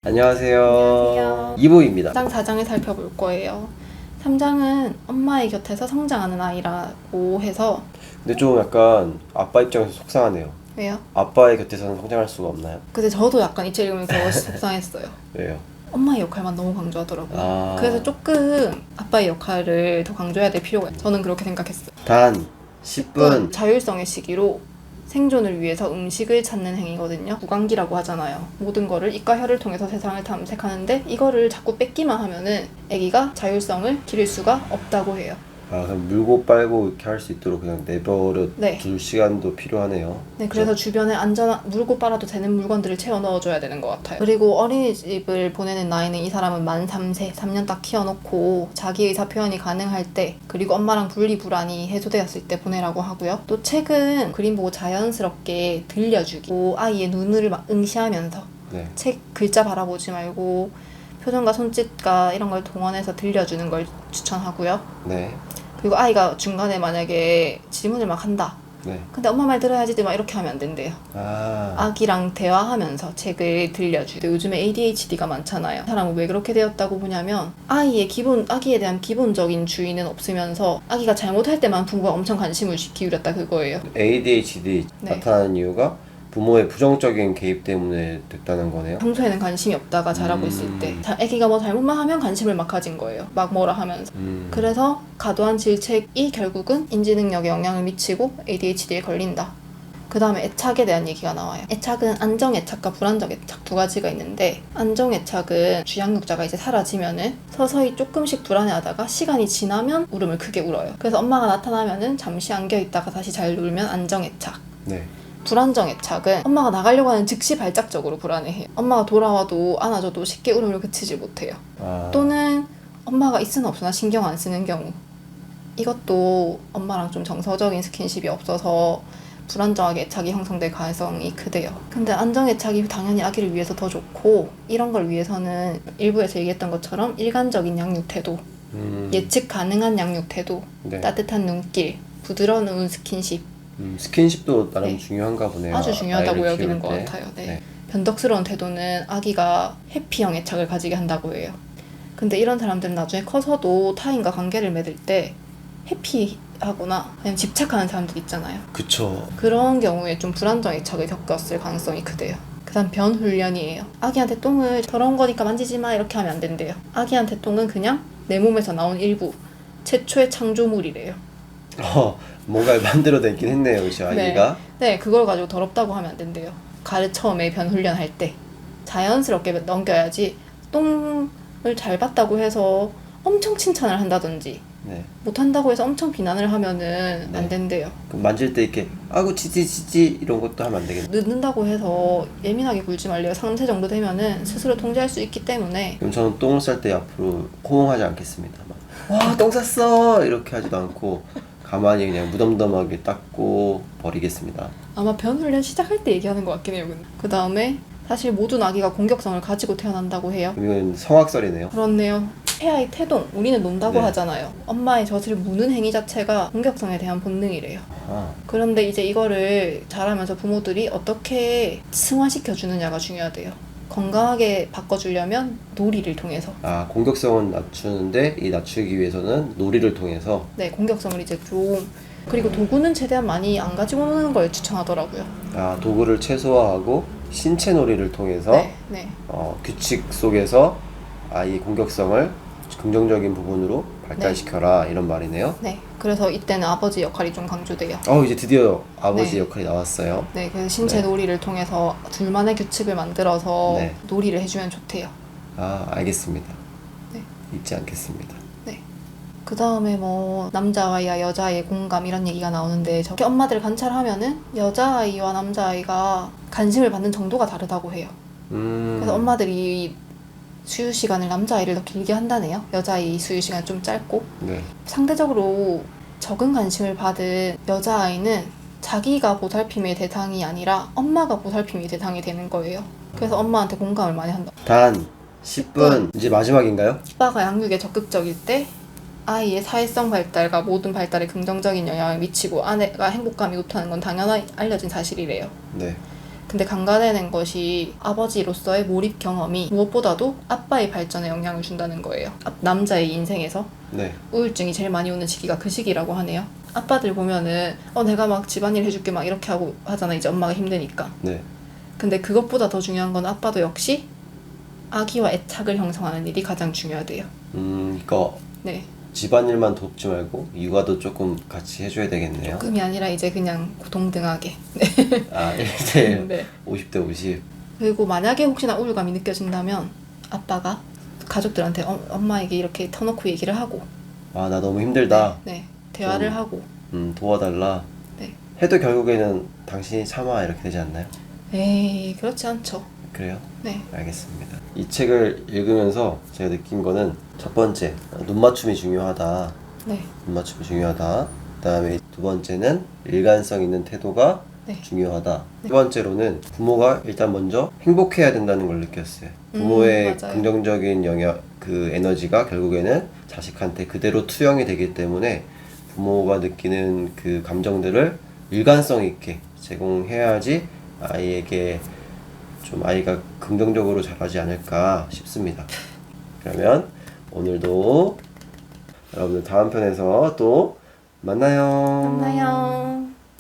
안녕하세요. 안녕하세요. 2부입니다. 3장, 4장을 살펴볼 거예요. 3장은 엄마의 곁에서 성장하는 아이라고 해서. 근데 좀 약간 아빠 입장에서 속상하네요. 왜요? 아빠의 곁에서는 성장할 수가 없나요? 근데 저도 약간 이 책 읽으면서 속상했어요. 왜요? 엄마의 역할만 너무 강조하더라고요. 아. 그래서 조금 아빠의 역할을 더 강조해야 될 필요가 있어요. 저는 그렇게 생각했어요. 단 10분. 자율성의 시기로 생존을 위해서 음식을 찾는 행위거든요. 구강기라고 하잖아요. 모든 거를 입과 혀를 통해서 세상을 탐색하는데 이거를 자꾸 뺏기만 하면은 아기가 자율성을 기를 수가 없다고 해요. 아, 그럼 물고 빨고 이렇게 할 수 있도록 그냥 내버려 네. 둘 시간도 필요하네요. 네, 그래서 주변에 안전한 물고 빨아도 되는 물건들을 채워 넣어줘야 되는 것 같아요. 그리고 어린이집을 보내는 나이는 이 사람은 만 3세, 3년 딱 키워놓고 자기 의사 표현이 가능할 때, 그리고 엄마랑 분리불안이 해소되었을 때 보내라고 하고요. 또 책은 그림 보고 자연스럽게 들려주기, 아이의 눈을 막 응시하면서 네. 책 글자 바라보지 말고 표정과 손짓과 이런 걸 동원해서 들려주는 걸 추천하고요. 네. 그리고 아이가 중간에 만약에 질문을 막 한다. 네. 근데 엄마 말 들어야지 막 이렇게 하면 안 된대요. 아. 아기랑 대화하면서 책을 들려주고. 요즘에 ADHD가 많잖아요. 사람은 왜 그렇게 되었다고 보냐면 아기에 대한 기본적인 주의는 없으면서 아기가 잘못할 때만 부모가 엄청 관심을 기울였다 그거예요. ADHD 네. 나타나는 이유가 부모의 부정적인 개입 때문에 됐다는 거네요. 평소에는 관심이 없다가 자라고 있을 때 아기가 뭐 잘못만 하면 관심을 막 가진 거예요. 막 뭐라 하면서. 그래서 과도한 질책이 결국은 인지 능력에 영향을 미치고 ADHD에 걸린다. 그 다음에 애착에 대한 얘기가 나와요. 애착은 안정애착과 불안정애착 두 가지가 있는데, 안정애착은 주양육자가 이제 사라지면은 서서히 조금씩 불안해하다가 시간이 지나면 울음을 크게 울어요. 그래서 엄마가 나타나면은 잠시 안겨있다가 다시 잘 놀면 안정애착. 네. 불안정애착은 엄마가 나가려고 하는 즉시 발작적으로 불안해해요. 엄마가 돌아와도 안아줘도 쉽게 울음을 그치지 못해요. 아. 또는 엄마가 있으나 없으나 신경 안 쓰는 경우, 이것도 엄마랑 좀 정서적인 스킨십이 없어서 불안정하게 애착이 형성될 가능성이 크대요. 근데 안정애착이 당연히 아기를 위해서 더 좋고, 이런 걸 위해서는 일부에서 얘기했던 것처럼 일관적인 양육태도, 예측 가능한 양육태도, 네. 따뜻한 눈길, 부드러운 스킨십, 스킨십도 나름 네. 중요한가 보네요. 아주 중요하다고 아이를 여기는 것 키울 때. 같아요. 네. 네. 변덕스러운 태도는 아기가 회피형 애착을 가지게 한다고 해요. 근데 이런 사람들은 나중에 커서도 타인과 관계를 맺을 때 회피하거나 그냥 집착하는 사람들 있잖아요. 그쵸. 그런 경우에 좀 불안정 애착을 겪었을 가능성이 크대요. 그 다음 변 훈련이에요. 아기한테 똥을 더러운 거니까 만지지 마 이렇게 하면 안 된대요. 아기한테 똥은 그냥 내 몸에서 나온 일부, 최초의 창조물이래요. 뭔가 만들어내긴 했네요, 그쵸, 아기가. 네, 그걸 가지고 더럽다고 하면 안 된대요. 처음에 변 훈련할 때 자연스럽게 넘겨야지, 똥을 잘 봤다고 해서 엄청 칭찬을 한다든지 네. 못한다고 해서 엄청 비난을 하면은 네. 안 된대요. 그럼 만질 때 이렇게 아구 치지 이런 것도 하면 안 되겠네. 늦는다고 해서 예민하게 굴지 말래요. 3세 정도 되면은 스스로 통제할 수 있기 때문에. 그럼 저는 똥을 쌀 때 앞으로 호응하지 않겠습니다. 와, 똥 쌌어! 이렇게 하지도 않고 가만히 그냥 무덤덤하게 닦고 버리겠습니다. 아마 변 훈련 시작할 때 얘기하는 것 같긴 해요. 그 다음에 사실 모든 아기가 공격성을 가지고 태어난다고 해요. 이건 성악설이네요. 그렇네요. 애아이 태동, 우리는 논다고 네. 하잖아요. 엄마의 젖을 무는 행위 자체가 공격성에 대한 본능이래요. 아, 그런데 이제 이거를 자라면서 부모들이 어떻게 승화시켜 주느냐가 중요하대요. 건강하게 바꿔주려면 놀이를 통해서. 공격성은 낮추는데 이 낮추기 위해서는 놀이를 통해서. 네, 공격성을 이제 좀. 그리고 도구는 최대한 많이 안 가지고 노는 걸 추천하더라고요. 도구를 최소화하고 신체 놀이를 통해서 네. 규칙 속에서 아이의 공격성을 긍정적인 부분으로 발달시켜라, 이런 말이네요. 네. 그래서 이때는 아버지 역할이 좀 강조돼요. 이제 드디어 아버지 네. 역할이 나왔어요. 네, 그래서 신체 네. 놀이를 통해서 둘만의 규칙을 만들어서 네. 놀이를 해주면 좋대요. 알겠습니다. 네. 잊지 않겠습니다. 그 다음에 뭐 남자아이와 여자아이의 공감 이런 얘기가 나오는데, 저렇게 엄마들 관찰하면은 여자아이와 남자아이가 관심을 받는 정도가 다르다고 해요. 그래서 엄마들이 수유 시간을 남자아이를 더 길게 한다네요. 여자아이 수유 시간 좀 짧고. 네. 상대적으로 적은 관심을 받은 여자아이는 자기가 보살핌의 대상이 아니라 엄마가 보살핌의 대상이 되는 거예요. 그래서 엄마한테 공감을 많이 한다. 단 10분. 이제 마지막인가요? 아빠가 양육에 적극적일 때 아이의 사회성 발달과 모든 발달에 긍정적인 영향을 미치고 아내가 행복감이 높다는 건 당연히 알려진 사실이래요. 네. 근데 강간해낸 것이 아버지로서의 몰입 경험이 무엇보다도 아빠의 발전에 영향을 준다는 거예요. 남자의 인생에서 네. 우울증이 제일 많이 오는 시기가 그 시기라고 하네요. 아빠들 보면은 내가 막 집안일 해줄게 막 이렇게 하고 하잖아. 이제 엄마가 힘드니까. 네. 근데 그것보다 더 중요한 건 아빠도 역시 아기와 애착을 형성하는 일이 가장 중요하대요. 그러니까 네. 집안일만 돕지 말고 육아도 조금 같이 해줘야 되겠네요. 조금이 아니라 이제 그냥 동등하게. 아, 1대1 네. 50대 50. 그리고 만약에 혹시나 우울감이 느껴진다면 아빠가 가족들한테 엄마에게 이렇게 터놓고 얘기를 하고 아, 나 너무 힘들다. 네. 대화를 좀- 하고 도와달라. 네. 해도 결국에는 당신이 참아 이렇게 되지 않나요? 에이 그렇지 않죠. 그래요? 네. 알겠습니다. 이 책을 읽으면서 제가 느낀 거는 첫 번째, 눈 맞춤이 중요하다. 네. 눈 맞춤이 중요하다. 그다음에 두 번째는 일관성 있는 태도가 네. 중요하다. 세 번째로는 부모가 일단 먼저 행복해야 된다는 걸 느꼈어요. 부모의 맞아요. 긍정적인 영향, 그 에너지가 결국에는 자식한테 그대로 투영이 되기 때문에 부모가 느끼는 그 감정들을 일관성 있게 제공해야지 아이에게 좀 아이가 긍정적으로 자라지 않을까 싶습니다. 그러면 오늘도 여러분들 다음 편에서 또 만나요. 만나요.